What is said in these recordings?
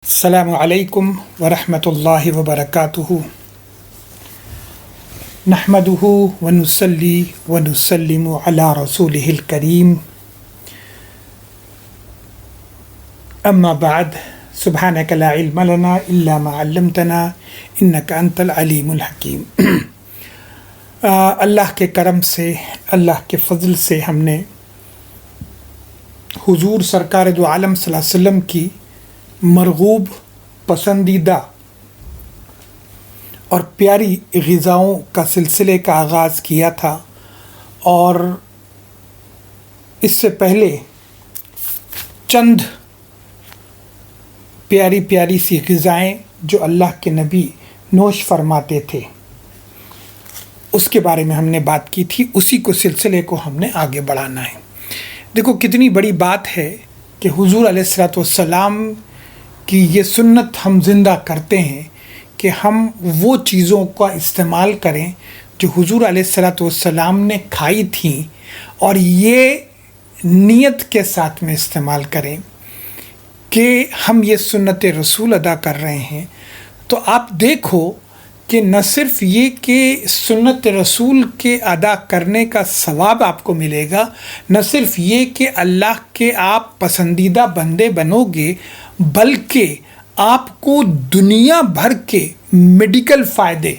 السلام علیکم ورحمۃ اللہ وبرکاتہ نحمدہ ونصلی ونسلم علی رسولہ الکریم اما بعد سبحانک لا علم لنا الا ما علمتنا انک انت العلیم الحکیم۔ اللہ کے کرم سے، اللہ کے فضل سے ہم نے حضور سرکار دو عالم صلی اللہ علیہ وسلم کی مرغوب، پسندیدہ اور پیاری غذاؤں کا سلسلے کا آغاز کیا تھا، اور اس سے پہلے چند پیاری پیاری سی غذائیں جو اللہ کے نبی نوش فرماتے تھے اس کے بارے میں ہم نے بات کی تھی۔ اسی کو سلسلے کو ہم نے آگے بڑھانا ہے۔ دیکھو کتنی بڑی بات ہے کہ حضور علیہ الصلوۃ والسلام کہ یہ سنت ہم زندہ کرتے ہیں کہ ہم وہ چیزوں کا استعمال کریں جو حضور علیہ الصلوۃ والسلام نے کھائی تھیں، اور یہ نیت کے ساتھ میں استعمال کریں کہ ہم یہ سنت رسول ادا کر رہے ہیں۔ تو آپ دیکھو کہ نہ صرف یہ کہ سنت رسول کے ادا کرنے کا ثواب آپ کو ملے گا، نہ صرف یہ کہ اللہ کے آپ پسندیدہ بندے بنو گے، بلکہ آپ کو دنیا بھر کے میڈیکل فائدے،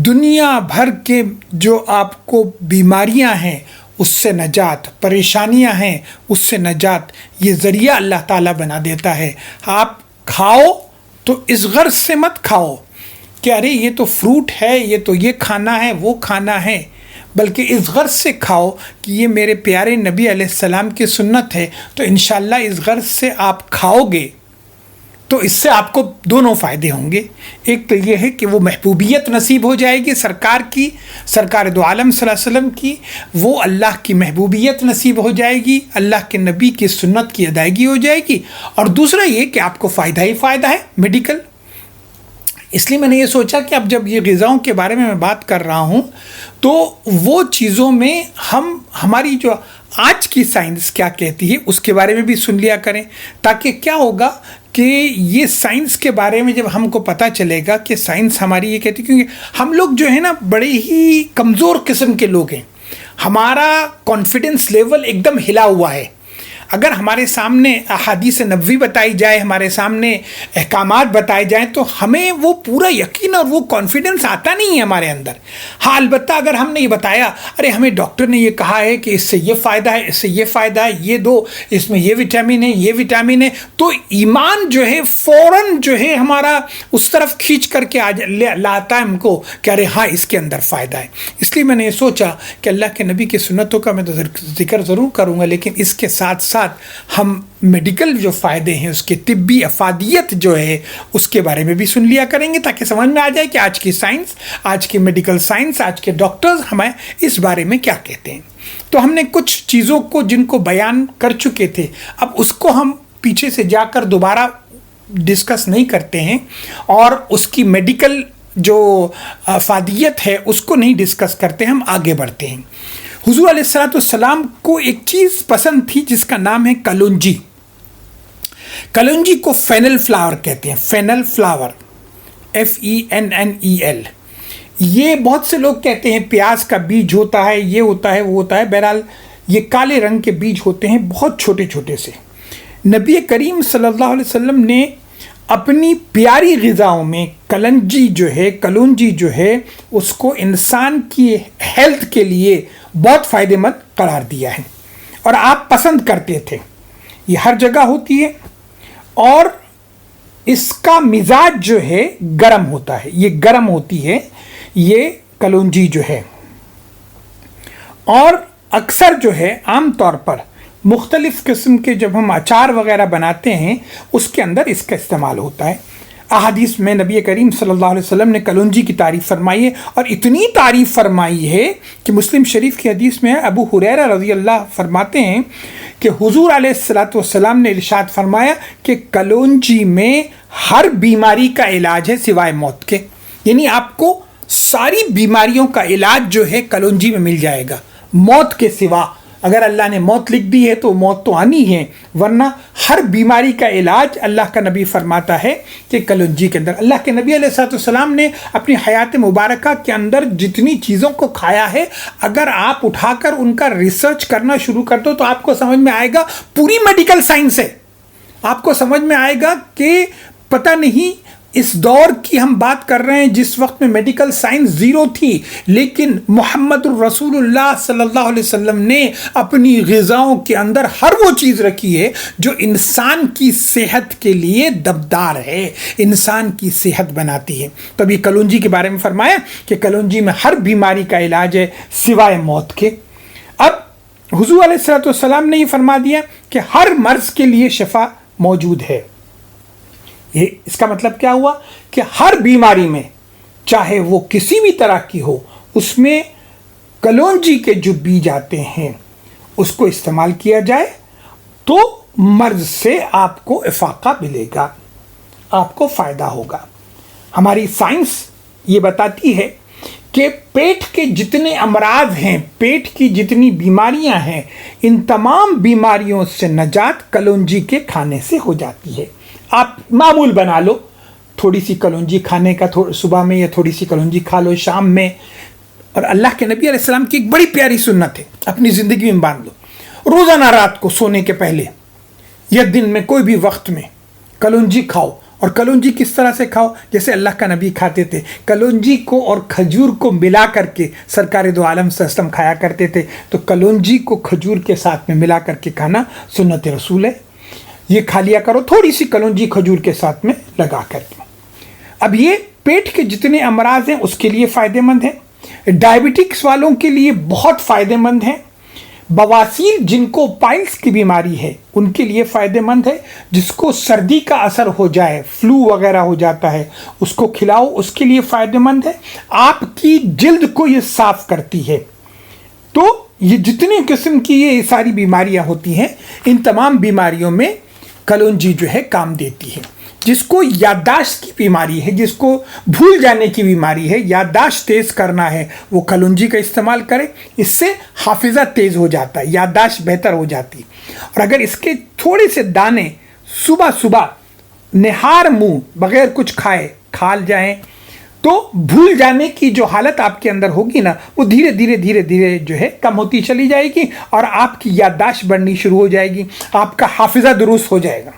دنیا بھر کے جو آپ کو بیماریاں ہیں اس سے نجات، پریشانیاں ہیں اس سے نجات، یہ ذریعہ اللہ تعالیٰ بنا دیتا ہے۔ آپ کھاؤ تو اس غرض سے مت کھاؤ کہ ارے یہ تو فروٹ ہے، یہ تو یہ کھانا ہے، وہ کھانا ہے، بلکہ اس غرض سے کھاؤ کہ یہ میرے پیارے نبی علیہ السلام کی سنت ہے، تو انشاءاللہ اس غرض سے آپ کھاؤ گے تو اس سے آپ کو دونوں فائدے ہوں گے۔ ایک تو یہ ہے کہ وہ محبوبیت نصیب ہو جائے گی سرکار کی، سرکار دو عالم صلی اللہ علیہ وسلم کی، وہ اللہ کی محبوبیت نصیب ہو جائے گی، اللہ کے نبی کی سنت کی ادائیگی ہو جائے گی، اور دوسرا یہ کہ آپ کو فائدہ ہی فائدہ ہے میڈیکل۔ اس لیے میں نے یہ سوچا کہ اب جب یہ غذاؤں کے بارے میں بات کر رہا ہوں تو وہ چیزوں میں ہماری جو آج کی سائنس کیا کہتی ہے اس کے بارے میں بھی سن لیا کریں، تاکہ کیا ہوگا کہ یہ سائنس کے بارے میں جب ہم کو پتہ چلے گا کہ سائنس ہماری یہ کہتی ہے، کیونکہ ہم لوگ جو ہے نا بڑے ہی کمزور قسم کے لوگ ہیں، ہمارا کانفیڈنس لیول ایک دم ہلا ہوا ہے۔ اگر ہمارے سامنے احادیث نبوی بتائی جائے، ہمارے سامنے احکامات بتائے جائیں تو ہمیں وہ پورا یقین اور وہ کانفیڈنس آتا نہیں ہے ہمارے اندر۔ ہاں البتہ اگر ہم نے یہ بتایا ارے ہمیں ڈاکٹر نے یہ کہا ہے کہ اس سے یہ فائدہ ہے، اس سے یہ فائدہ ہے، یہ دو، اس میں یہ وٹامن ہے، یہ وٹامن ہے، تو ایمان جو ہے فوراً جو ہے ہمارا اس طرف کھینچ کر کے لاتا ہے ہم کو کہ ارے ہاں اس کے اندر فائدہ ہے۔ اس لیے میں نے یہ سوچا کہ اللہ کے نبی کی سنتوں کا میں تو ذکر ضرور کروں گا، لیکن اس کے ساتھ ساتھ ہم میڈیکل جو فائدے ہیں، اس کے طبی افادیت جو ہے اس کے بارے میں بھی سن لیا کریں گے، تاکہ سمجھ میں آ جائے کہ آج کی سائنس، آج کی میڈیکل سائنس، آج کے ڈاکٹرز ہمیں اس بارے میں کیا کہتے ہیں۔ تو ہم نے کچھ چیزوں کو جن کو بیان کر چکے تھے، اب اس کو ہم پیچھے سے جا کر دوبارہ ڈسکس نہیں کرتے ہیں، اور اس کی میڈیکل جو افادیت ہے اس کو نہیں ڈسکس کرتے، ہم آگے بڑھتے ہیں۔ حضور علیہ الصلوۃ والسلام کو ایک چیز پسند تھی جس کا نام ہے کلونجی۔ کلونجی کو فینل فلاور کہتے ہیں، فینل فلاور، FENNEL۔ یہ بہت سے لوگ کہتے ہیں پیاز کا بیج ہوتا ہے، یہ ہوتا ہے، وہ ہوتا ہے، بہرحال یہ کالے رنگ کے بیج ہوتے ہیں، بہت چھوٹے چھوٹے سے۔ نبی کریم صلی اللہ علیہ وسلم نے اپنی پیاری غذاؤں میں کلونجی جو ہے اس کو انسان کی ہیلتھ کے لیے بہت فائدہ مند قرار دیا ہے، اور آپ پسند کرتے تھے۔ یہ ہر جگہ ہوتی ہے، اور اس کا مزاج جو ہے گرم ہوتا ہے، یہ گرم ہوتی ہے یہ کلونجی جو ہے، اور اکثر جو ہے عام طور پر مختلف قسم کے جب ہم اچار وغیرہ بناتے ہیں اس کے اندر اس کا استعمال ہوتا ہے۔ احادیث میں نبی کریم صلی اللہ علیہ وسلم نے کلونجی کی تعریف فرمائی ہے، اور اتنی تعریف فرمائی ہے کہ مسلم شریف کی حدیث میں ابو ہریرہ رضی اللہ فرماتے ہیں کہ حضور علیہ الصلوۃ والسلام نے ارشاد فرمایا کہ کلونجی میں ہر بیماری کا علاج ہے سوائے موت کے، یعنی آپ کو ساری بیماریوں کا علاج جو ہے کلونجی میں مل جائے گا موت کے سوا۔ اگر اللہ نے موت لکھ دی ہے تو موت تو آنی ہے، ورنہ ہر بیماری کا علاج اللہ کا نبی فرماتا ہے کہ کلونجی کے اندر. اللہ کے نبی علیہ السلام نے اپنی حیات مبارکہ کے اندر جتنی چیزوں کو کھایا ہے، اگر آپ اٹھا کر ان کا ریسرچ کرنا شروع کر دو تو آپ کو سمجھ میں آئے گا پوری میڈیکل سائنس ہے. آپ کو سمجھ میں آئے گا کہ پتہ نہیں اس دور کی ہم بات کر رہے ہیں جس وقت میں میڈیکل سائنس زیرو تھی، لیکن محمد الرسول اللہ صلی اللہ علیہ وسلم نے اپنی غذاؤں کے اندر ہر وہ چیز رکھی ہے جو انسان کی صحت کے لیے دبدار ہے، انسان کی صحت بناتی ہے. تو ابھی کلونجی کے بارے میں فرمایا کہ کلونجی میں ہر بیماری کا علاج ہے سوائے موت کے. اب حضور علیہ السلام نے یہ فرما دیا کہ ہر مرض کے لیے شفا موجود ہے. یہ اس کا مطلب کیا ہوا کہ ہر بیماری میں چاہے وہ کسی بھی طرح کی ہو، اس میں کلونجی کے جو بیج آتے ہیں اس کو استعمال کیا جائے تو مرض سے آپ کو افاقہ ملے گا، آپ کو فائدہ ہوگا. ہماری سائنس یہ بتاتی ہے کہ پیٹ کے جتنے امراض ہیں، پیٹ کی جتنی بیماریاں ہیں، ان تمام بیماریوں سے نجات کلونجی کے کھانے سے ہو جاتی ہے. آپ معمول بنا لو تھوڑی سی کلونجی کھانے کا، صبح میں یا تھوڑی سی کلونجی کھا لو شام میں. اور اللہ کے نبی علیہ السلام کی ایک بڑی پیاری سنت ہے، اپنی زندگی میں باندھ لو. روزانہ رات کو سونے کے پہلے یا دن میں کوئی بھی وقت میں کلونجی کھاؤ. اور کلونجی کس طرح سے کھاؤ؟ جیسے اللہ کا نبی کھاتے تھے. کلونجی کو اور کھجور کو ملا کر کے سرکار دو عالم صلی اللہ علیہ وسلم کھایا کرتے تھے. تو کلونجی کو کھجور کے ساتھ میں ملا کر کے کھانا سنت رسول ہے. یہ کھا لیا کرو تھوڑی سی کلونجی کھجور کے ساتھ میں لگا کر کے. اب یہ پیٹ کے جتنے امراض ہیں اس کے لیے فائدہ مند ہے، ڈائبٹکس والوں کے لیے بہت فائدہ مند ہے، بواسیر جن کو پائلس کی بیماری ہے ان کے لیے فائدہ مند ہے، جس کو سردی کا اثر ہو جائے، فلو وغیرہ ہو جاتا ہے، اس کو کھلاؤ، اس کے لیے فائدہ مند ہے. آپ کی جلد کو یہ صاف کرتی ہے. تو یہ جتنے قسم کی یہ ساری بیماریاں ہوتی ہیں، ان تمام بیماریوں میں کلونجی جو ہے کام دیتی ہے. جس کو یادداشت کی بیماری ہے، جس کو بھول جانے کی بیماری ہے، یادداشت تیز کرنا ہے، وہ کلونجی کا استعمال کرے. اس سے حافظہ تیز ہو جاتا ہے، یادداشت بہتر ہو جاتی. اور اگر اس کے تھوڑے سے دانے صبح صبح نہار منہ بغیر کچھ کھائے کھال جائیں تو بھول جانے کی جو حالت آپ کے اندر ہوگی نا، وہ دھیرے دھیرے دھیرے دھیرے جو ہے کم ہوتی چلی جائے گی اور آپ کی یادداشت بڑھنی شروع ہو جائے گی، آپ کا حافظہ درست ہو جائے گا.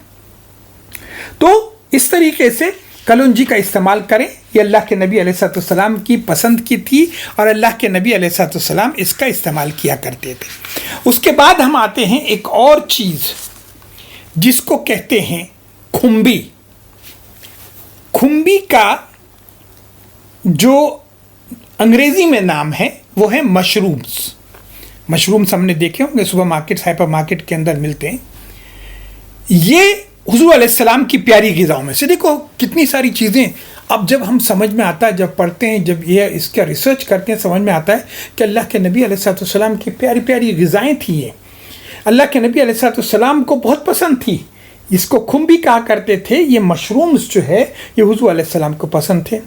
تو اس طریقے سے کلونجی کا استعمال کریں. یہ اللہ کے نبی علیہ السلام کی پسند کی تھی اور اللہ کے نبی علیہ السلام اس کا استعمال کیا کرتے تھے. اس کے بعد ہم آتے ہیں ایک اور چیز جس کو کہتے ہیں کھمبی. کھمبی کا جو انگریزی میں نام ہے وہ ہے مشرومز. مشرومز ہم نے دیکھے ہوں گے سپر مارکیٹ ہائپر مارکیٹ کے اندر ملتے ہیں. یہ حضور علیہ السلام کی پیاری غذاؤں میں سے. دیکھو کتنی ساری چیزیں اب جب ہم سمجھ میں آتا ہے، جب پڑھتے ہیں، جب یہ اس کا ریسرچ کرتے ہیں، سمجھ میں آتا ہے کہ اللہ کے نبی علیہ السلام کی پیاری پیاری غذائیں تھیں. یہ اللہ کے نبی علیہ السلام کو بہت پسند تھی. اس کو کھمبی کہا کرتے تھے. یہ مشرومز جو ہے یہ حضور علیہ السلام کو پسند تھے.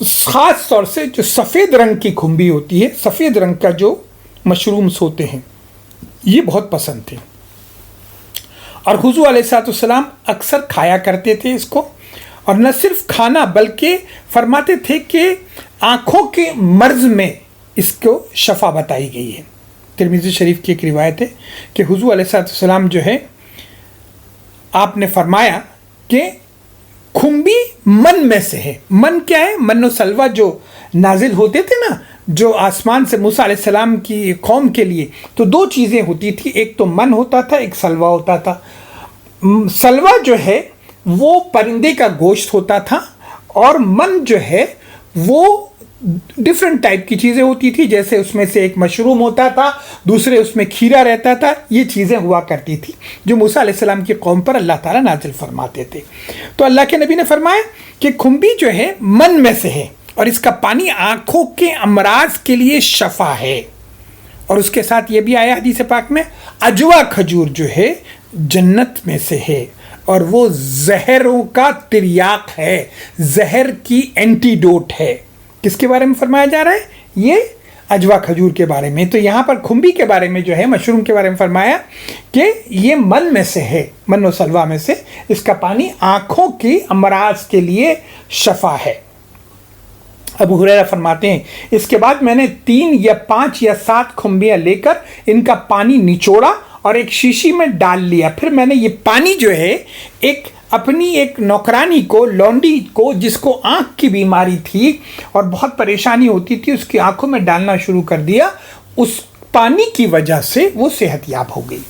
خاص طور سے جو سفید رنگ کی کھمبی ہوتی ہے، سفید رنگ کا جو مشرومز ہوتے ہیں، یہ بہت پسند تھے. اور حضور علیہ السلام اکثر کھایا کرتے تھے اس کو. اور نہ صرف کھانا بلکہ فرماتے تھے کہ آنکھوں کے مرض میں اس کو شفا بتائی گئی ہے. ترمذی شریف کی ایک روایت ہے کہ حضور علیہ السلام جو ہے آپ نے فرمایا کہ کھمبی من میں سے ہے. من کیا ہے؟ من و سلوہ جو نازل ہوتے تھے نا، جو آسمان سے موسیٰ علیہ السلام کی قوم کے لیے، تو دو چیزیں ہوتی تھی، ایک تو من ہوتا تھا، ایک سلوہ ہوتا تھا. سلوہ جو ہے وہ پرندے کا گوشت ہوتا تھا اور من جو ہے وہ ڈفرینٹ ٹائپ کی چیزیں ہوتی تھی. جیسے اس میں سے ایک مشروم ہوتا تھا، دوسرے اس میں کھیرا رہتا تھا. یہ چیزیں ہوا کرتی تھی جو موسیٰ علیہ السلام کی قوم پر اللہ تعالیٰ نازل فرماتے تھے. تو اللہ کے نبی نے فرمایا کہ کھمبی جو ہے من میں سے ہے اور اس کا پانی آنکھوں کے امراض کے لیے شفا ہے. اور اس کے ساتھ یہ بھی آیا حدیث پاک میں، عجوا کھجور جو ہے جنت میں سے ہے اور وہ زہروں کا تریاق ہے، زہر کی اینٹی ڈوٹ ہے. کس کے بارے میں فرمایا جا رہا ہے؟ یہ اجوا کھجور کے بارے میں. تو یہاں پر کھمبی کے بارے میں جو ہے مشروم کے بارے میں فرمایا کہ یہ من میں سے ہے, من و سلوا میں سے, اس کا پانی آنکھوں کی امراض کے لیے شفا ہے. ابو ہریرہ فرماتے ہیں اس کے بعد میں نے 3 یا 5 یا 7 کھمبیاں لے کر ان کا پانی نچوڑا اور ایک شیشی میں ڈال لیا. پھر میں نے یہ پانی جو ہے اپنی ایک نوکرانی کو, لونڈی کو, جس کو آنکھ کی بیماری تھی اور بہت پریشانی ہوتی تھی, اس کی آنکھوں میں ڈالنا شروع کر دیا. اس پانی کی وجہ سے وہ صحت یاب ہو گئی.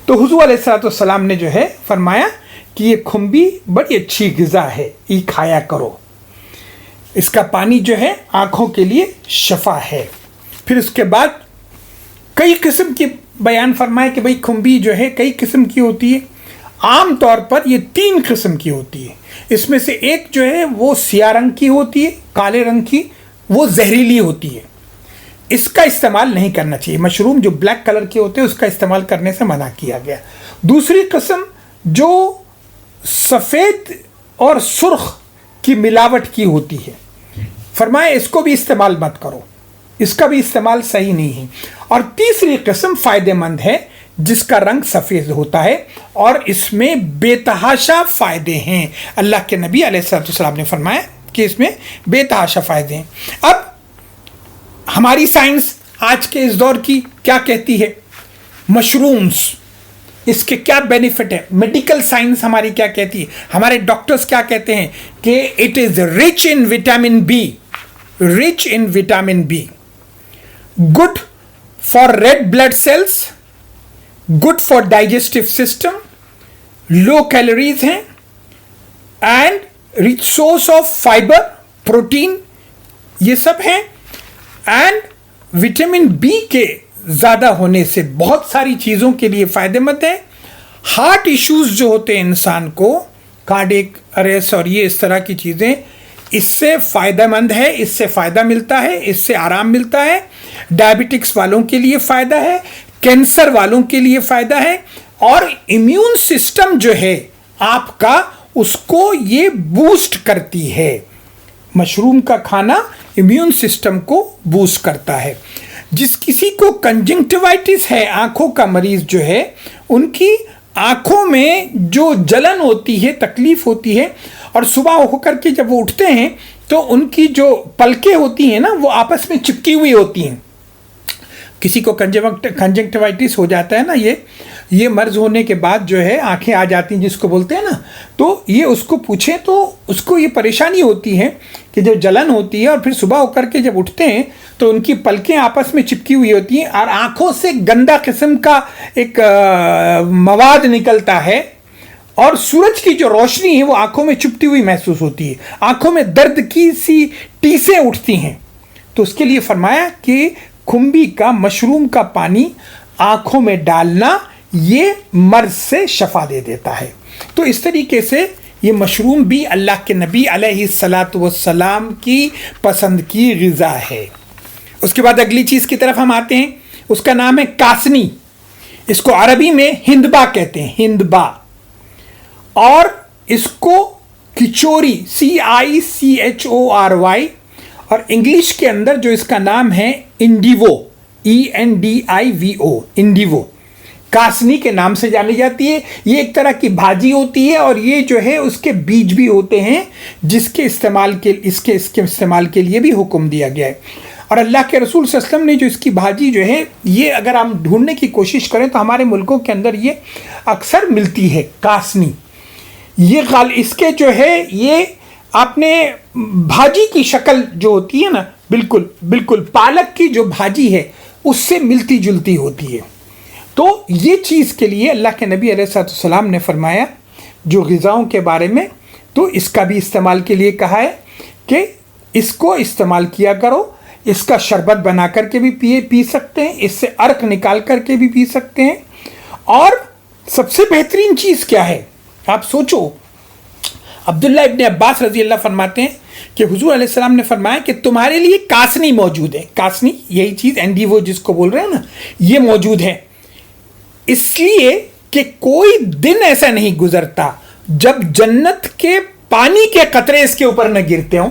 تو حضور علیہ الصلوۃ والسلام نے جو ہے فرمایا کہ یہ کھمبی بڑی اچھی غذا ہے, یہ کھایا کرو, اس کا پانی جو ہے آنکھوں کے لیے شفا ہے. پھر اس کے بعد کئی قسم کی بیان فرمائے کہ بھئی کھمبی جو ہے کئی قسم کی ہوتی ہے. عام طور پر یہ 3 قسم کی ہوتی ہے. اس میں سے ایک جو ہے وہ سیاہ رنگ کی ہوتی ہے, کالے رنگ کی, وہ زہریلی ہوتی ہے, اس کا استعمال نہیں کرنا چاہیے. مشروم جو بلیک کلر کے ہوتے ہیں اس کا استعمال کرنے سے منع کیا گیا. دوسری قسم جو سفید اور سرخ کی ملاوٹ کی ہوتی ہے, فرمائے اس کو بھی استعمال مت کرو, اس کا بھی استعمال صحیح نہیں ہے. اور تیسری قسم فائدہ مند ہے جس کا رنگ سفید ہوتا ہے اور اس میں بے تحاشا فائدے ہیں. اللہ کے نبی علیہ الصلوۃ والسلام نے فرمایا کہ اس میں بے تحاشا فائدے ہیں. اب ہماری سائنس آج کے اس دور کی کیا کہتی ہے؟ مشرومز, اس کے کیا بینیفٹ ہے؟ میڈیکل سائنس ہماری کیا کہتی ہے؟ ہمارے ڈاکٹرز کیا کہتے ہیں کہ it is rich in vitamin B, rich in vitamin B, good for red blood cells, good for digestive system, low calories ہیں, and rich source of fibre, protein, یہ سب ہیں. اینڈ وٹامن بی کے زیادہ ہونے سے بہت ساری چیزوں کے لیے فائدہ مند ہے. ہارٹ ایشوز جو ہوتے ہیں انسان کو, کارڈیک اریسٹ اور یہ اس طرح کی چیزیں, اس سے فائدہ مند ہے, اس سے فائدہ ملتا ہے, اس سے آرام ملتا ہے. ڈائبٹکس والوں کے لیے فائدہ ہے, کینسر والوں کے لیے فائدہ ہے, اور امیون سسٹم جو ہے آپ کا اس کو یہ بوسٹ کرتی ہے. مشروم کا کھانا امیون سسٹم کو بوسٹ کرتا ہے. جس کسی کو کنجنکٹیوائٹس ہے, آنکھوں کا مریض جو ہے, ان کی آنکھوں میں جو جلن ہوتی ہے, تکلیف ہوتی ہے, اور صبح ہو کر کے جب وہ اٹھتے ہیں تو ان کی جو پلکیں ہوتی ہیں نا وہ آپس میں چپکی ہوئی ہوتی ہیں. کسی کو کنجنکٹیوائٹس ہو جاتا ہے نا, یہ مرض ہونے کے بعد جو ہے آنکھیں آ جاتی ہیں جس کو بولتے ہیں نا, تو یہ اس کو پوچھیں تو اس کو یہ پریشانی ہوتی ہے کہ جب جلن ہوتی ہے اور پھر صبح ہو کر کے جب اٹھتے ہیں تو ان کی پلکیں آپس میں چپکی ہوئی ہوتی ہیں اور آنکھوں سے گندا قسم کا ایک مواد نکلتا ہے, اور سورج کی جو روشنی ہے وہ آنکھوں میں چپتی ہوئی محسوس ہوتی ہے, آنکھوں میں درد کی سی ٹیسیں اٹھتی ہیں. تو اس کے لیے فرمایا کہ کھمبی کا, مشروم کا پانی آنکھوں میں ڈالنا یہ مرض سے شفا دے دیتا ہے. تو اس طریقے سے یہ مشروم بھی اللہ کے نبی علیہ الصلاۃ والسلام کی پسند کی غذا ہے. اس کے بعد اگلی چیز کی طرف ہم آتے ہیں, اس کا نام ہے کاسنی. اس کو عربی میں ہندبا کہتے ہیں, ہندبا, اور اس کو کچوری, CICHORY, اور انگلش کے اندر جو اس کا نام ہے انڈیوو, ENDIVO, انڈیوو, کاسنی کے نام سے جانی جاتی ہے. یہ ایک طرح کی بھاجی ہوتی ہے اور یہ جو ہے اس کے بیج بھی ہوتے ہیں جس کے استعمال کے اس کے استعمال کے لیے بھی حکم دیا گیا ہے. اور اللہ کے رسول صلی اللہ علیہ وسلم نے جو اس کی بھاجی جو ہے, یہ اگر ہم ڈھونڈنے کی کوشش کریں تو ہمارے ملکوں کے اندر یہ اکثر ملتی ہے کاسنی. یہ اس کے جو ہے یہ آپ نے بھاجی کی شکل جو ہوتی ہے نا, بالکل پالک کی جو بھاجی ہے اس سے ملتی جلتی ہوتی ہے. تو یہ چیز کے لیے اللہ کے نبی علیہ الصلوۃ والسلام نے فرمایا جو غذاؤں کے بارے میں, تو اس کا بھی استعمال کے لیے کہا ہے کہ اس کو استعمال کیا کرو. اس کا شربت بنا کر کے بھی پی سکتے ہیں, اس سے عرق نکال کر کے بھی پی سکتے ہیں. اور سب سے بہترین چیز کیا ہے آپ سوچو, عبداللہ ابن عباس رضی اللہ فرماتے ہیں کہ حضور علیہ السلام نے فرمایا کہ تمہارے لیے کاسنی موجود ہے. کاسنی یہی چیز انڈیوو جس کو بول رہے ہیں نا, یہ موجود ہے. اس لیے کہ کوئی دن ایسا نہیں گزرتا جب جنت کے پانی کے قطرے اس کے اوپر نہ گرتے ہوں.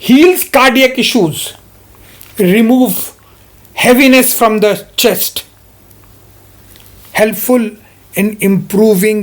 heals cardiac issues, remove heaviness from the chest, helpful in improving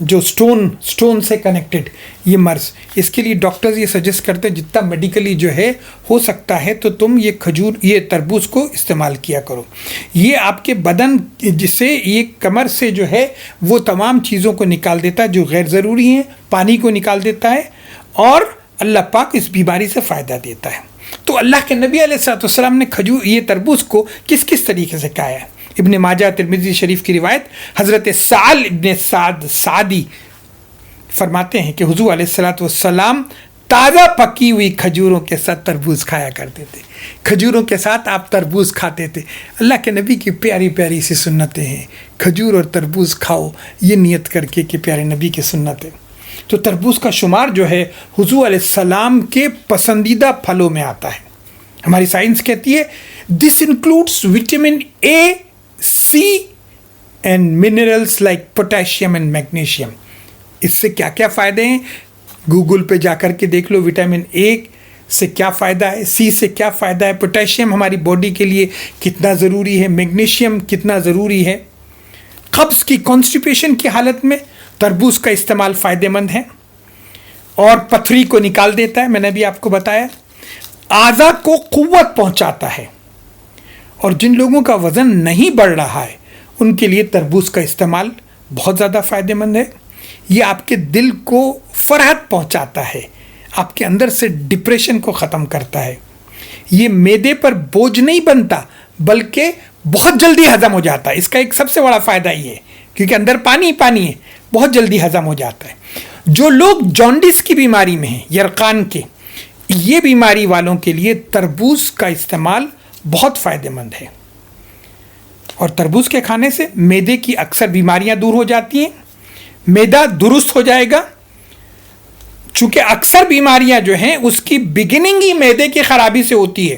جو سٹون سے کنیکٹڈ یہ مرض، اس کے لیے ڈاکٹرز یہ سجیسٹ کرتے ہیں جتنا میڈیکلی جو ہے ہو سکتا ہے تو تم یہ تربوز کو استعمال کیا کرو. یہ آپ کے بدن جس سے یہ کمر سے جو ہے وہ تمام چیزوں کو نکال دیتا ہے جو غیر ضروری ہیں، پانی کو نکال دیتا ہے، اور اللہ پاک اس بیماری سے فائدہ دیتا ہے. تو اللہ کے نبی علیہ الصلوۃ والسلام نے یہ تربوز کو کس طریقے سے کھایا ہے؟ ابن ماجہ ترمذی شریف کی روایت، حضرت سعد ابن سعد سعدی فرماتے ہیں کہ حضور علیہ الصلوۃ والسلام تازہ پکی ہوئی کھجوروں کے ساتھ تربوز کھایا کرتے تھے. کھجوروں کے ساتھ آپ تربوز کھاتے تھے. اللہ کے نبی کی پیاری پیاری سی سنتیں ہیں. کھجور اور تربوز کھاؤ، یہ نیت کر کے کہ پیارے نبی کی سنتیں. تو تربوز کا شمار جو ہے حضور علیہ السلام کے پسندیدہ پھلوں میں آتا ہے. ہماری سائنس کہتی ہے this includes vitamin A, C and minerals like potassium and magnesium. اس سے کیا کیا فائدے ہیں گوگل پہ جا کر کے دیکھ لو. وٹامن اے سے کیا فائدہ ہے، سی سے کیا فائدہ ہے، پوٹیشیم ہماری باڈی کے لیے کتنا ضروری ہے، میگنیشیم کتنا ضروری ہے. قبض کی کانسٹیپیشن کی حالت میں تربوز کا استعمال فائدہ مند ہے اور پتھری کو نکال دیتا ہے. میں نے بھی آپ کو بتایا اعضاء کو قوت پہنچاتا ہے، اور جن لوگوں کا وزن نہیں بڑھ رہا ہے ان کے لیے تربوز کا استعمال بہت زیادہ فائدہ مند ہے. یہ آپ کے دل کو فرحت پہنچاتا ہے، آپ کے اندر سے ڈپریشن کو ختم کرتا ہے. یہ معدے پر بوجھ نہیں بنتا بلکہ بہت جلدی ہضم ہو جاتا ہے. اس کا ایک سب سے بڑا فائدہ یہ ہے کیونکہ اندر پانی ہے، بہت جلدی ہضم ہو جاتا ہے. جو لوگ جانڈس کی بیماری میں ہیں، یرقان کے، یہ بیماری والوں کے لیے تربوز کا استعمال بہت فائدہ مند ہے. اور تربوز کے کھانے سے معدے کی اکثر بیماریاں دور ہو جاتی ہیں، معدہ درست ہو جائے گا. چونکہ اکثر بیماریاں جو ہیں اس کی بگننگ ہی معدے کی خرابی سے ہوتی ہے،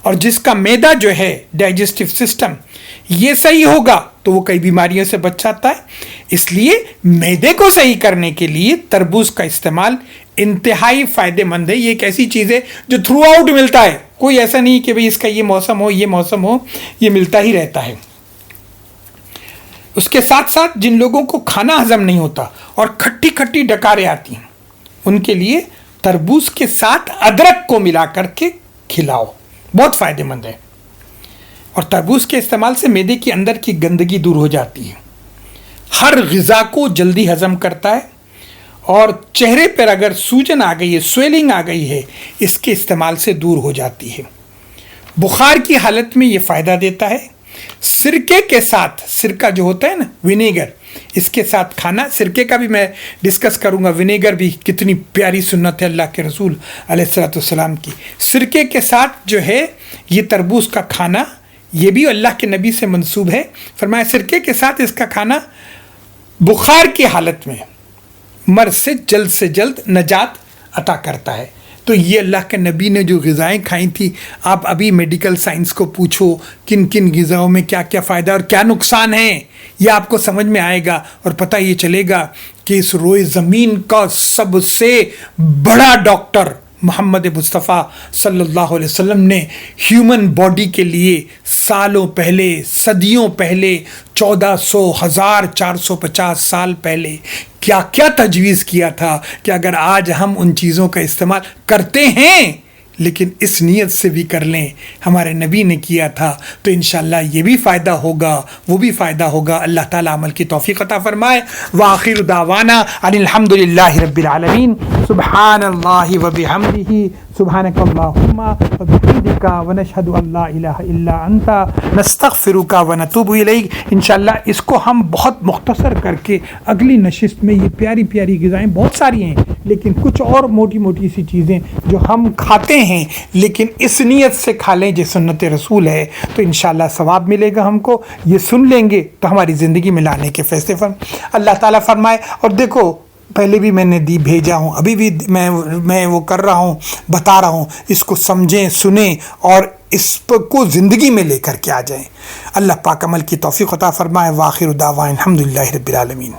اور جس کا معدہ جو ہے ڈائجسٹو سسٹم یہ صحیح ہوگا تو وہ کئی بیماریوں سے بچ جاتا ہے. اس لیے معدے کو صحیح کرنے کے لیے تربوز کا استعمال انتہائی فائدہ مند ہے. یہ ایک ایسی چیز ہے جو تھرو آؤٹ ملتا ہے، کوئی ایسا نہیں کہ بھئی اس کا یہ موسم ہو، یہ ملتا ہی رہتا ہے. اس کے ساتھ ساتھ جن لوگوں کو کھانا ہضم نہیں ہوتا اور کھٹی ڈکاریں آتی ہیں ان کے لیے تربوز کے ساتھ ادرک کو ملا کر کے کھلاؤ، بہت فائدہ مند ہے. اور تربوز کے استعمال سے معدے کے اندر کی گندگی دور ہو جاتی ہے، ہر غذا کو جلدی ہضم کرتا ہے، اور چہرے پر اگر سوجن آ گئی ہے، سویلنگ آ گئی ہے، اس کے استعمال سے دور ہو جاتی ہے. بخار کی حالت میں یہ فائدہ دیتا ہے. سرکے کے ساتھ، سرکہ جو ہوتا ہے نا ونیگر، اس کے ساتھ کھانا، سرکے کا بھی میں ڈسکس کروں گا. ونیگر بھی کتنی پیاری سنت ہے اللہ کے رسول علیہ الصلوۃ والسلام کی. سرکے کے ساتھ جو ہے یہ تربوز کا کھانا، یہ بھی اللہ کے نبی سے منسوب ہے. فرمایا سرکے کے ساتھ اس کا کھانا بخار کی حالت میں مرض سے جلد نجات عطا کرتا ہے. تو یہ اللہ کے نبی نے جو غذائیں کھائی تھی، آپ ابھی میڈیکل سائنس کو پوچھو کن غذاؤں میں کیا کیا فائدہ اور کیا نقصان ہیں، یہ آپ کو سمجھ میں آئے گا اور پتہ یہ چلے گا کہ اس روئے زمین کا سب سے بڑا ڈاکٹر محمد مصطفیٰ صلی اللہ علیہ وسلم نے ہیومن باڈی کے لیے سالوں پہلے، صدیوں پہلے، 1400 1450 سال پہلے کیا کیا تجویز کیا تھا کہ اگر آج ہم ان چیزوں کا استعمال کرتے ہیں لیکن اس نیت سے بھی کر لیں ہمارے نبی نے کیا تھا تو انشاءاللہ یہ بھی فائدہ ہوگا، وہ بھی فائدہ ہوگا. اللہ تعالیٰ عمل کی توفیق عطا فرمائے. وآخر دعوانا ان الحمد للہ رب العالمین. سبحان اللہ وبحمدہ، سبحانک اللہم وبحمدک، ونشہد ان لا الہ الا انت، نستغفرک ونتوب الیک. انشاءاللہ اس کو ہم بہت مختصر کر کے اگلی نشست میں، یہ پیاری پیاری غذائیں بہت ساری ہیں لیکن کچھ اور موٹی سی چیزیں جو ہم کھاتے ہیں لیکن اس نیت سے کھا لیں جو سنت رسول ہے تو انشاءاللہ ثواب ملے گا. ہم کو یہ سن لیں گے تو ہماری زندگی میں لانے کے فیصلے اللہ تعالیٰ فرمائے. اور دیکھو پہلے بھی میں نے بھیجا ہوں، ابھی بھی میں وہ کر رہا ہوں، بتا رہا ہوں، اس کو سمجھیں، سنیں اور اس کو زندگی میں لے کر کے آ جائیں. اللہ پاک عمل کی توفیق عطا فرمائے. وآخر دعوانا الحمد للہ رب العالمین.